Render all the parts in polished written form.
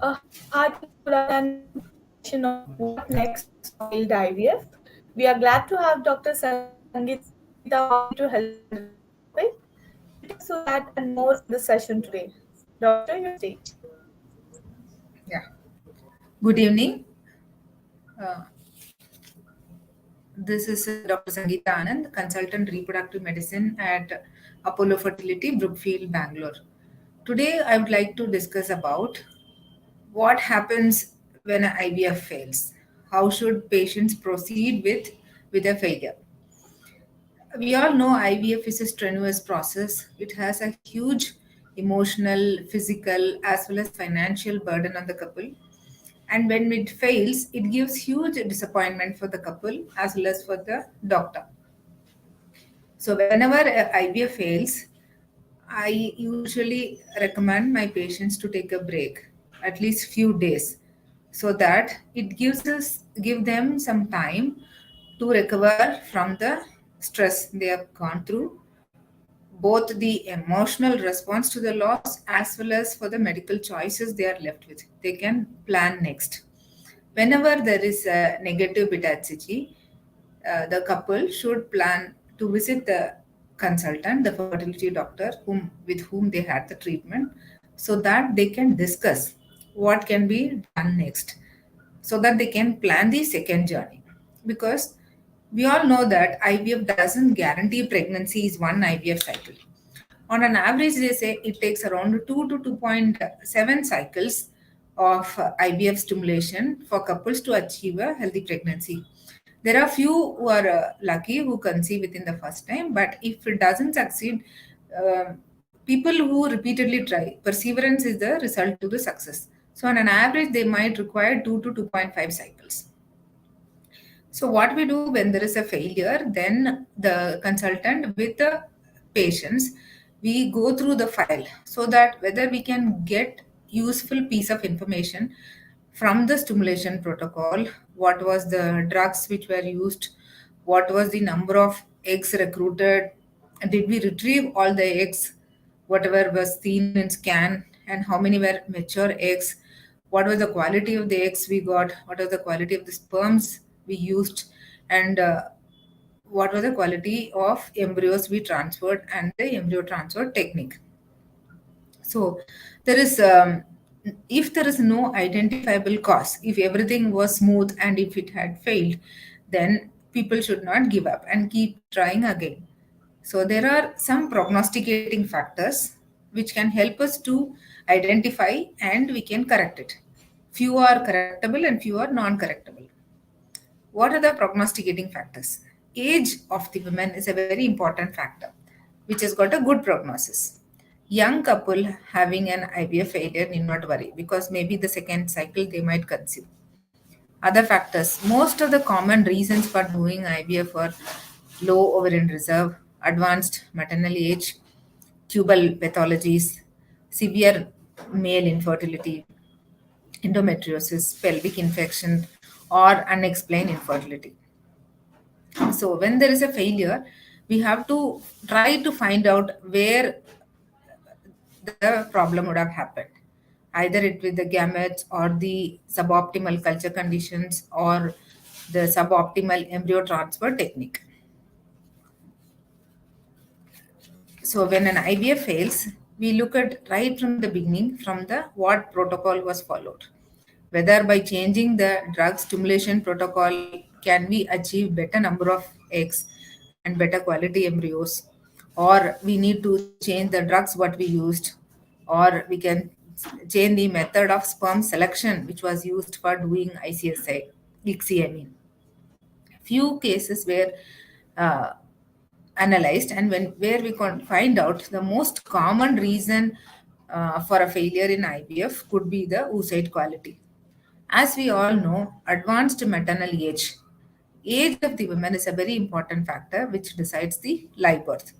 Hi to all and welcome to the session of What Next for Failed IVF. We are glad to have Dr. Sangeetha Anand to help us understand this topic. We'll discuss that and more in the session today. Doctor, your stage. Yeah. Good evening. Uh, this is Dr. Sangeetha Anand, consultant reproductive medicine at Apollo Fertility, Brookfield, Bangalore. Today, I would like to discuss about what happens when an IVF fails. How should patients proceed with a failure? We all know IVF is a strenuous process. It has a huge emotional, physical, as well as financial burden on the couple. And when it fails, it gives huge disappointment for the couple as well as for the doctor. So whenever IVF fails, I usually recommend my patients to take a break, at least few days, so that it give them some time to recover from the stress they have gone through, both the emotional response to the loss as well as for the medical choices they are left with. They can plan next. Whenever there is a negative beta-HCG, the couple should plan to visit the consultant, the fertility doctor with whom they had the treatment, so that they can discuss what can be done next, so that they can plan the second journey. Because we all know that IVF doesn't guarantee pregnancy is one IVF cycle. On an average, they say it takes around 2 to 2.7 cycles of IVF stimulation for couples to achieve a healthy pregnancy. There are few who are lucky who conceive within the first time, but if it doesn't succeed, people who repeatedly try, perseverance is the result to the success. So, on an average, they might require 2 to 2.5 cycles. So what we do when there is a failure, then the consultant with the patients, we go through the file so that whether we can get useful piece of information from the stimulation protocol, what was the drugs which were used, what was the number of eggs recruited, did we retrieve all the eggs, whatever was seen in scan, and how many were mature eggs, what was the quality of the eggs we got, what was the quality of the sperms we used, and what was the quality of embryos we transferred, and the embryo transfer technique. So there is if there is no identifiable cause, if everything was smooth and if it had failed, then people should not give up and keep trying again. So there are some prognosticating factors which can help us to identify and we can correct it. Few are correctable and few are non-correctable. What are the prognosticating factors? Age of the women is a very important factor, which has got a good prognosis. Young couple having an IVF failure need not worry because maybe the second cycle they might conceive. Other factors, most of the common reasons for doing IVF are low ovarian reserve, advanced maternal age, tubal pathologies, severe male infertility, endometriosis, pelvic infection, or unexplained infertility. So when there is a failure, we have to try to find out where the problem would have happened. Either it with the gametes or the suboptimal culture conditions or the suboptimal embryo transfer technique. So when an IVF fails, we look at right from the beginning from the what protocol was followed. Whether by changing the drug stimulation protocol can we achieve better number of eggs and better quality embryos, or we need to change the drugs what we used, or we can change the method of sperm selection which was used for doing ICSI, ICSI I mean. Few cases were uh, analyzed, and when where we can find out the most common reason for a failure in IVF could be the oocyte quality. As we all know, advanced maternal age of the women is a very important factor which decides the live birth.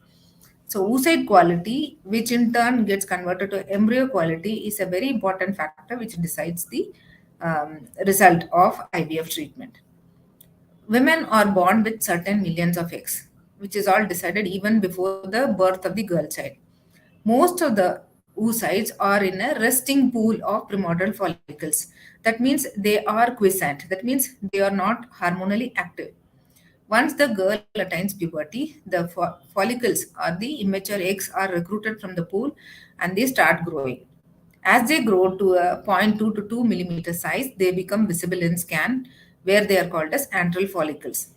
So oocyte quality, which in turn gets converted to embryo quality, is a very important factor which decides the result of IVF treatment. Women are born with certain millions of eggs, which is all decided even before the birth of the girl child. Most of the oocytes are in a resting pool of primordial follicles. That means they are quiescent. That means they are not hormonally active. Once the girl attains puberty, the follicles or the immature eggs are recruited from the pool and they start growing. As they grow to a zero point 0.2 to 2 millimeter size, they become visible in scan, where they are called as antral follicles.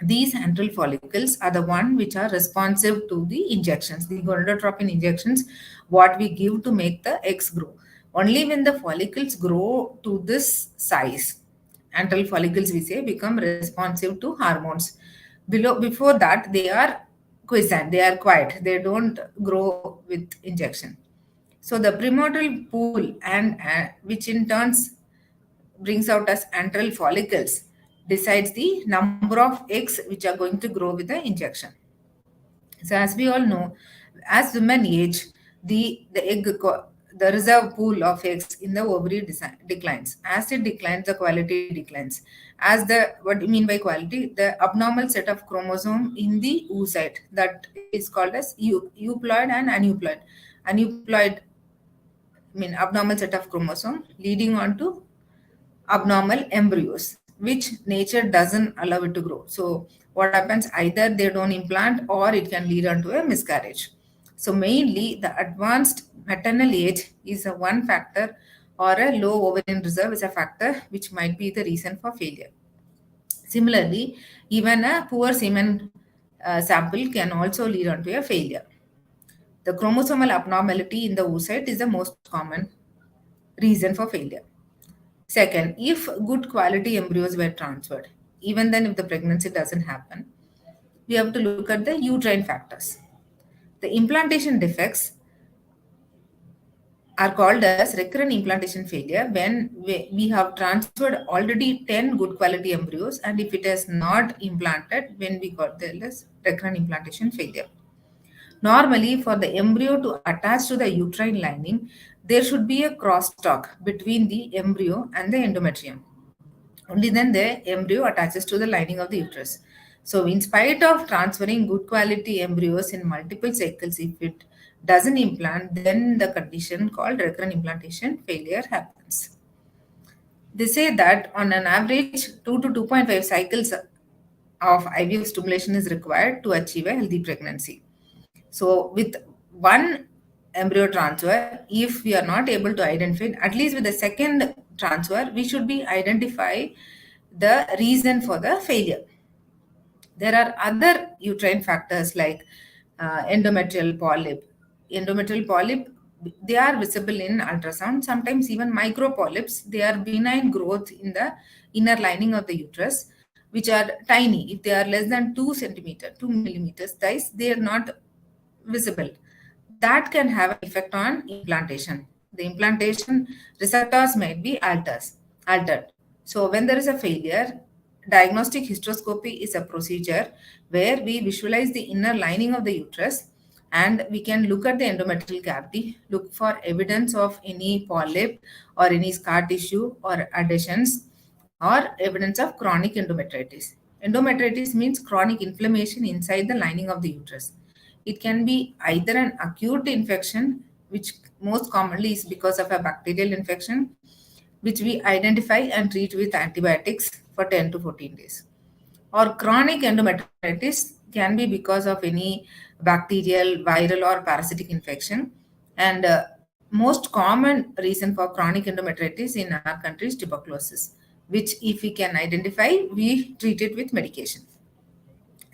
These antral follicles are the one which are responsive to the injections, the gonadotropin injections, what we give to make the eggs grow. Only when the follicles grow to this size, antral follicles we say, become responsive to hormones. Before that, they are quiescent, they are quiet, they don't grow with injection. So the primordial pool and which in turns brings out as antral follicles decides the number of eggs which are going to grow with the injection. So as we all know, as women age, the reserve pool of eggs in the ovary declines. As it declines, the quality declines. As the what do you mean by quality? The abnormal set of chromosome in the oocyte that is called as euploid and aneuploid. Aneuploid mean abnormal set of chromosome leading on to abnormal embryos, which nature doesn't allow it to grow. So what happens? Either they don't implant or it can lead on to a miscarriage. So mainly the advanced maternal age is a one factor, or a low ovarian reserve is a factor which might be the reason for failure. Similarly, even a poor semen sample can also lead on to a failure. The chromosomal abnormality in the oocyte is the most common reason for failure. Second, if good quality embryos were transferred, even then if the pregnancy doesn't happen, we have to look at the uterine factors. The implantation defects are called as recurrent implantation failure when we have transferred already 10 good quality embryos, and if it is not implanted, when we got this recurrent implantation failure. Normally, for the embryo to attach to the uterine lining, there should be a crosstalk between the embryo and the endometrium. Only then the embryo attaches to the lining of the uterus. So, in spite of transferring good quality embryos in multiple cycles, if it doesn't implant, then the condition called recurrent implantation failure happens. They say that on an average, 2 to 2.5 cycles of IVF stimulation is required to achieve a healthy pregnancy. So, with one embryo transfer, if we are not able to identify, at least with the second transfer, we should be identify the reason for the failure. There are other uterine factors like endometrial polyp. Endometrial polyp, they are visible in ultrasound. Sometimes even micro polyps, they are benign growth in the inner lining of the uterus, which are tiny. If they are less than 2 centimeter, 2 millimeters size, they are not visible. That can have an effect on implantation. The implantation receptors might be altered. So when there is a failure, diagnostic hysteroscopy is a procedure where we visualize the inner lining of the uterus, and we can look at the endometrial cavity, look for evidence of any polyp or any scar tissue or adhesions, or evidence of chronic endometritis. Endometritis means chronic inflammation inside the lining of the uterus. It can be either an acute infection, which most commonly is because of a bacterial infection, which we identify and treat with antibiotics for 10 to 14 days. Or chronic endometritis can be because of any bacterial, viral, or parasitic infection. And most common reason for chronic endometritis in our country is tuberculosis, which if we can identify, we treat it with medication.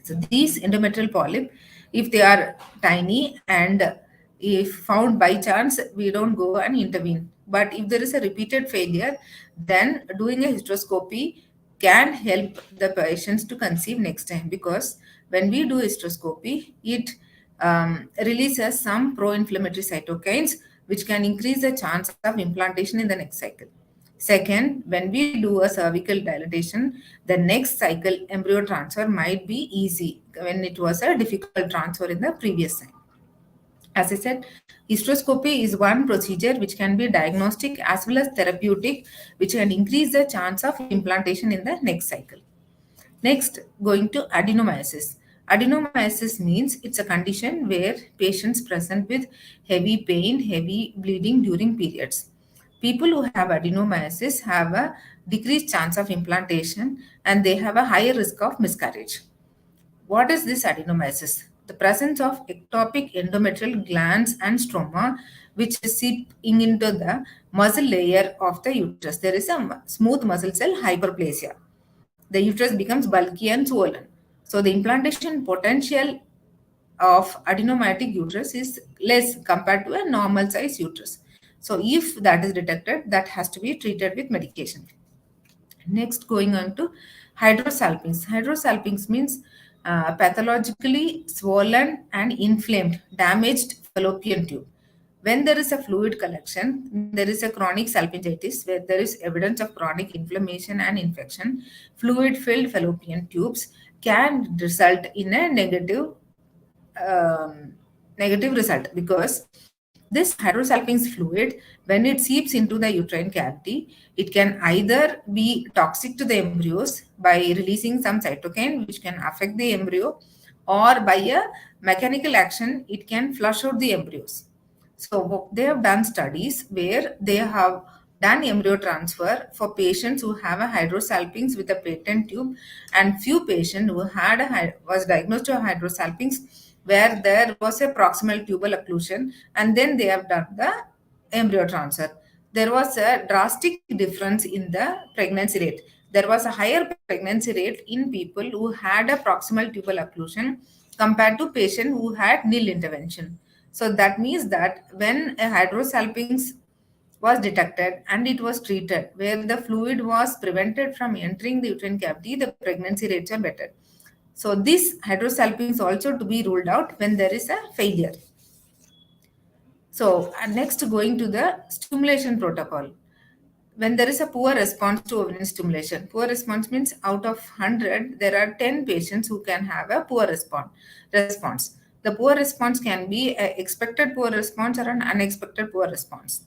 So these endometrial polyp, if they are tiny and if found by chance, we don't go and intervene. But if there is a repeated failure, then doing a hysteroscopy can help the patients to conceive next time, because when we do hysteroscopy, it releases some pro-inflammatory cytokines which can increase the chance of implantation in the next cycle. Second, when we do a cervical dilatation, the next cycle embryo transfer might be easy when it was a difficult transfer in the previous cycle. As I said, hysteroscopy is one procedure which can be diagnostic as well as therapeutic, which can increase the chance of implantation in the next cycle. Next, going to adenomyosis. Adenomyosis means it's a condition where patients present with heavy pain, heavy bleeding during periods. People who have adenomyosis have a decreased chance of implantation and they have a higher risk of miscarriage. What is this adenomyosis? The presence of ectopic endometrial glands and stroma which is seeping into the muscle layer of the uterus. There is a smooth muscle cell hyperplasia. The uterus becomes bulky and swollen. So the implantation potential of adenomyotic uterus is less compared to a normal size uterus. So if that is detected, that has to be treated with medication. Next, going on to hydrosalpinx. Hydrosalpinx means pathologically swollen and inflamed, damaged fallopian tube. When there is a fluid collection, there is a chronic salpingitis where there is evidence of chronic inflammation and infection. Fluid-filled fallopian tubes can result in a um, negative result because this hydrosalpinx fluid, when it seeps into the uterine cavity, it can either be toxic to the embryos by releasing some cytokine which can affect the embryo, or by a mechanical action it can flush out the embryos. So they have done studies where they have done embryo transfer for patients who have a hydrosalpinx with a patent tube, and few patients who had was diagnosed to hydrosalpinx where there was a proximal tubal occlusion, and then they have done the embryo transfer. There was a drastic difference in the pregnancy rate. There was a higher pregnancy rate in people who had a proximal tubal occlusion compared to patient who had nil intervention. So that means that when a hydrosalpinx was detected and it was treated where the fluid was prevented from entering the uterine cavity, the pregnancy rates are better. So this hydrosalpinx also to be ruled out when there is a failure. So next, going to the stimulation protocol. When there is a poor response to ovarian stimulation, poor response means out of 100 there are 10 patients who can have a poor response. The poor response can be an expected poor response or an unexpected poor response.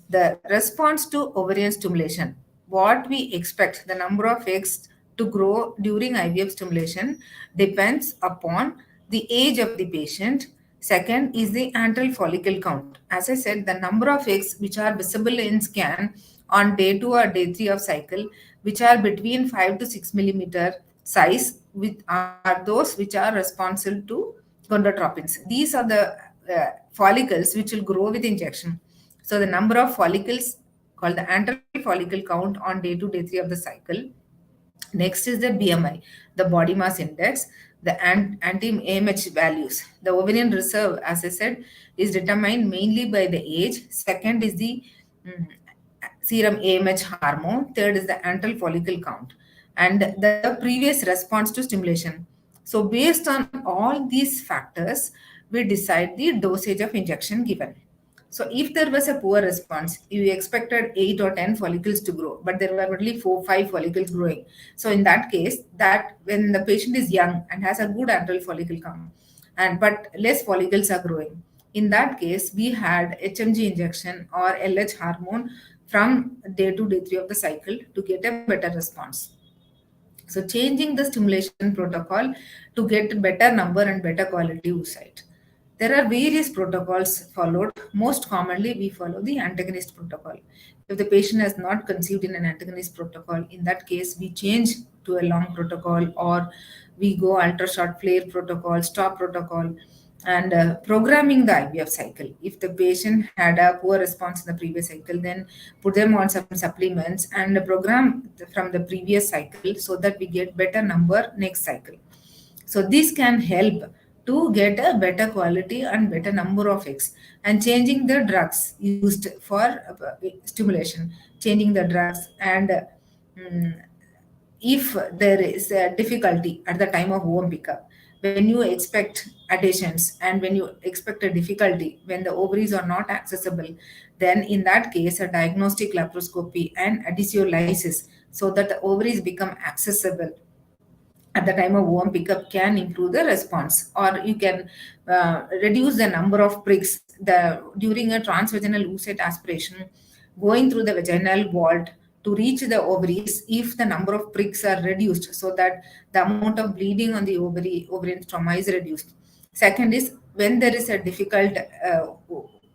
The response to ovarian stimulation, what we expect the number of eggs to grow during IVF stimulation depends upon the age of the patient. Second is the antral follicle count. As I said, the number of eggs which are visible in scan on day 2 or day 3 of cycle, which are between 5 to 6 millimeter size, with are those which are responsible to gonadotropins. These are the follicles which will grow with injection. So the number of follicles called the antral follicle count on day 2, day 3 of the cycle. Next is the BMI, the body mass index, the anti-AMH values. The ovarian reserve, as I said, is determined mainly by the age. Second is the mm, serum AMH hormone. Third is the antral follicle count and the previous response to stimulation. So based on all these factors, we decide the dosage of injection given. So if there was a poor response, you expected 8 or 10 follicles to grow, but there were only 4, 5 follicles growing. So in that case, that when the patient is young and has a good antral follicle count, and but less follicles are growing, in that case, we had HMG injection or LH hormone from day 2, day 3 of the cycle to get a better response. So changing the stimulation protocol to get better number and better quality oocyte. There are various protocols followed. Most commonly, we follow the antagonist protocol. If the patient has not conceived in an antagonist protocol, in that case, we change to a long protocol, or we go ultra short flare protocol, stop protocol, and programming the IVF cycle. If the patient had a poor response in the previous cycle, then put them on some supplements and program from the previous cycle so that we get better number next cycle. So this can help to get a better quality and better number of eggs, and changing the drugs used for stimulation, changing the drugs, and mm, if there is a difficulty at the time of womb pickup, when you expect adhesions and when you expect a difficulty when the ovaries are not accessible, then in that case a diagnostic laparoscopy and adhesiolysis so that the ovaries become accessible at the time of womb pickup can improve the response, or you can reduce the number of pricks during a transvaginal oocyte aspiration going through the vaginal vault to reach the ovaries if the number of pricks are reduced, so that the amount of bleeding on the ovarian stroma is reduced. Second is when there is a difficult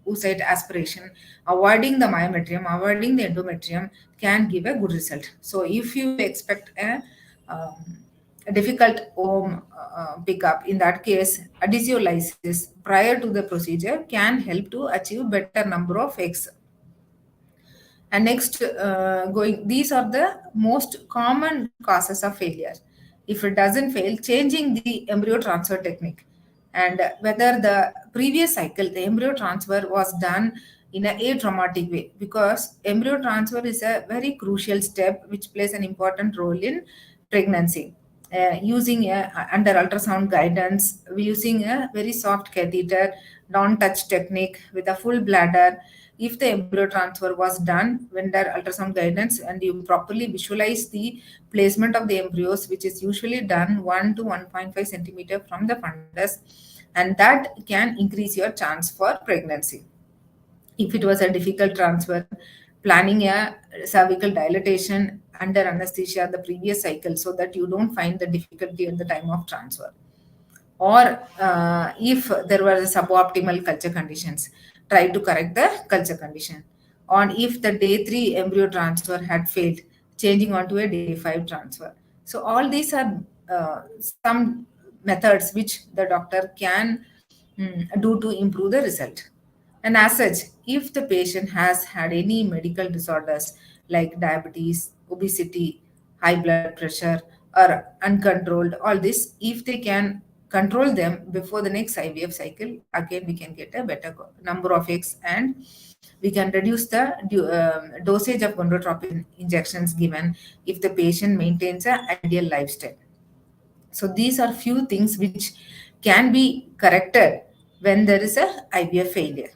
oocyte aspiration, avoiding the myometrium, avoiding the endometrium can give a good result. So if you expect a difficult OM pickup, in that case, adhesiolysis prior to the procedure can help to achieve better number of eggs. And next, going, these are the most common causes of failure. If it doesn't fail, changing the embryo transfer technique, and whether the previous cycle, the embryo transfer was done in a atraumatic way, because embryo transfer is a very crucial step which plays an important role in pregnancy. Using under ultrasound guidance, using a very soft catheter, non-touch technique with a full bladder, if the embryo transfer was done under ultrasound guidance and you properly visualize the placement of the embryos, which is usually done 1 to 1.5 centimeter from the fundus, and that can increase your chance for pregnancy. If it was a difficult transfer, planning a cervical dilatation under anesthesia the previous cycle so that you don't find the difficulty at the time of transfer. Or if there were suboptimal culture conditions, try to correct the culture condition. On if the day 3 embryo transfer had failed, changing on to a day 5 transfer. So all these are some methods which the doctor can do to improve the result. And as such, if the patient has had any medical disorders like diabetes, obesity, high blood pressure, or uncontrolled, all this, if they can control them before the next IVF cycle, again we can get a better number of eggs, and we can reduce the dosage of gonadotropin injections given if the patient maintains an ideal lifestyle. So these are few things which can be corrected when there is a IVF failure.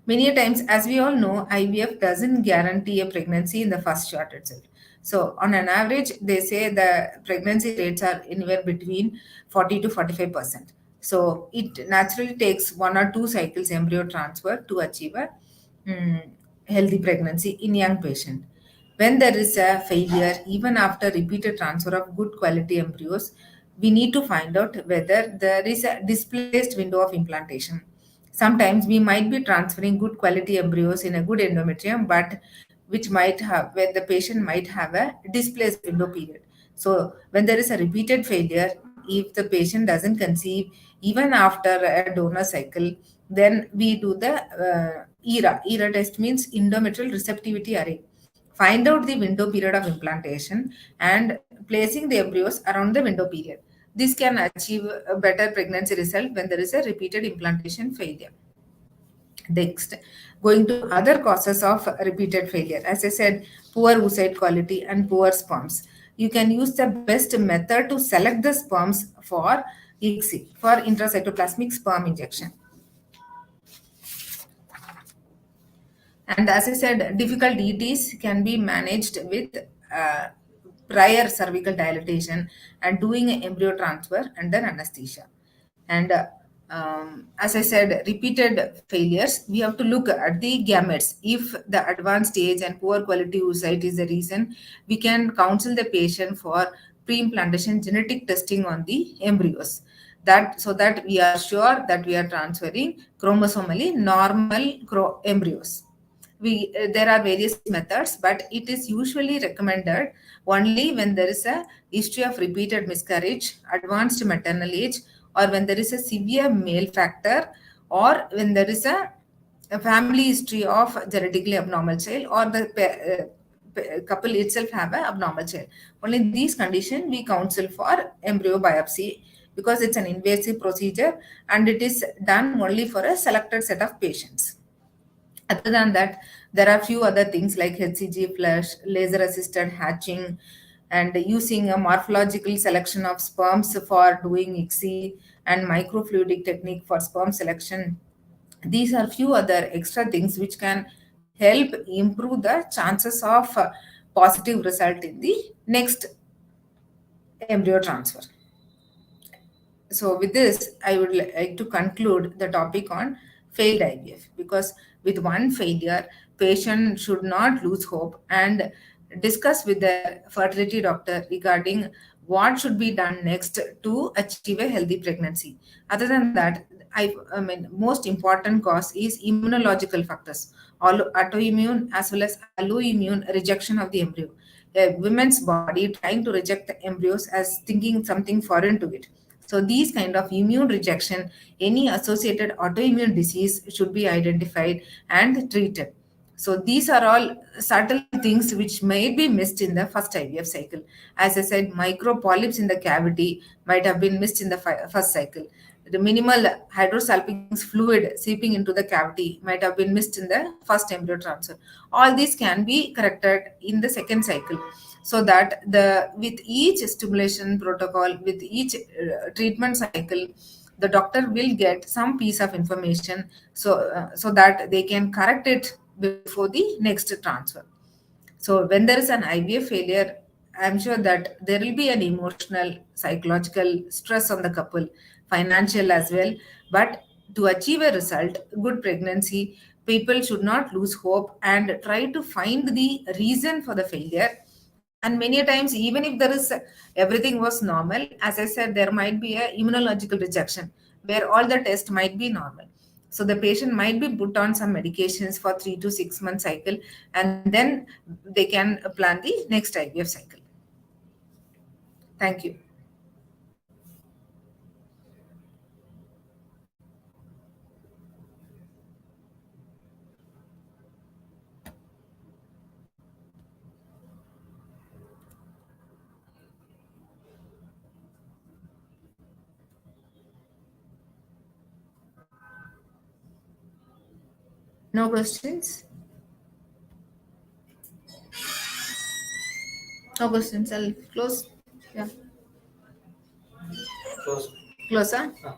Many a times, as we all know, IVF doesn't guarantee a pregnancy in the first shot itself. So on an average, they say the pregnancy rates are anywhere between 40 to 45%. So it naturally takes 1 or 2 cycles embryo transfer to achieve a mm, healthy pregnancy in young patient. When there is a failure, even after repeated transfer of good quality embryos, we need to find out whether there is a displaced window of implantation. Sometimes we might be transferring good quality embryos in a good endometrium, but which might have, where the patient might have a displaced window period. So when there is a repeated failure, if the patient doesn't conceive even after a donor cycle, then we do the ERA. ERA test means endometrial receptivity array. Find out the window period of implantation and placing the embryos around the window period. This can achieve a better pregnancy result when there is a repeated implantation failure. Next, going to other causes of repeated failure. As I said, poor oocyte quality and poor sperms. You can use the best method to select the sperms for ICSI, for intracytoplasmic sperm injection. And as I said, difficult DTs can be managed with uh, prior cervical dilatation and doing an embryo transfer under anesthesia. And as I said, repeated failures, we have to look at the gametes. If the advanced stage and poor quality oocyte is the reason, we can counsel the patient for pre-implantation genetic testing on the embryos. That so that we are sure that we are transferring chromosomally normal embryos. There are various methods, but it is usually recommended only when there is a history of repeated miscarriage, advanced maternal age, or when there is a severe male factor, or when there is a family history of genetically abnormal child, or the couple itself have an abnormal child. Only in these conditions we counsel for embryo biopsy, because it's an invasive procedure and it is done only for a selected set of patients. Other than that, there are few other things like HCG flush, laser assisted hatching, and using a morphological selection of sperms for doing ICSI, and microfluidic technique for sperm selection. These are few other extra things which can help improve the chances of positive result in the next embryo transfer. So with this, I would like to conclude the topic on failed IVF, because with one failure, patient should not lose hope, and discuss with their fertility doctor regarding what should be done next to achieve a healthy pregnancy. Other than that, I mean, most important cause is immunological factors, autoimmune as well as alloimmune rejection of the embryo. A women's body trying to reject the embryos as thinking something foreign to it. So these kind of immune rejection, any associated autoimmune disease should be identified and treated. So these are all subtle things which may be missed in the first IVF cycle. As I said, micro polyps in the cavity might have been missed in the first cycle. The minimal hydrosalpinx fluid seeping into the cavity might have been missed in the first embryo transfer. All these can be corrected in the second cycle, so that the with each stimulation protocol, with each treatment cycle, the doctor will get some piece of information, so that they can correct it before the next transfer. So when there is an IVF failure, I'm sure that there will be an emotional, psychological stress on the couple, financial as well. But to achieve a result, good pregnancy, people should not lose hope and try to find the reason for the failure. And many times, even if there is everything was normal, as I said, there might be a immunological rejection where all the tests might be normal. So the patient might be put on some medications for 3 to 6 month cycle, and then they can plan the next IVF cycle. Thank you. No questions? No questions. I'll close. Yeah. Close. Close, huh?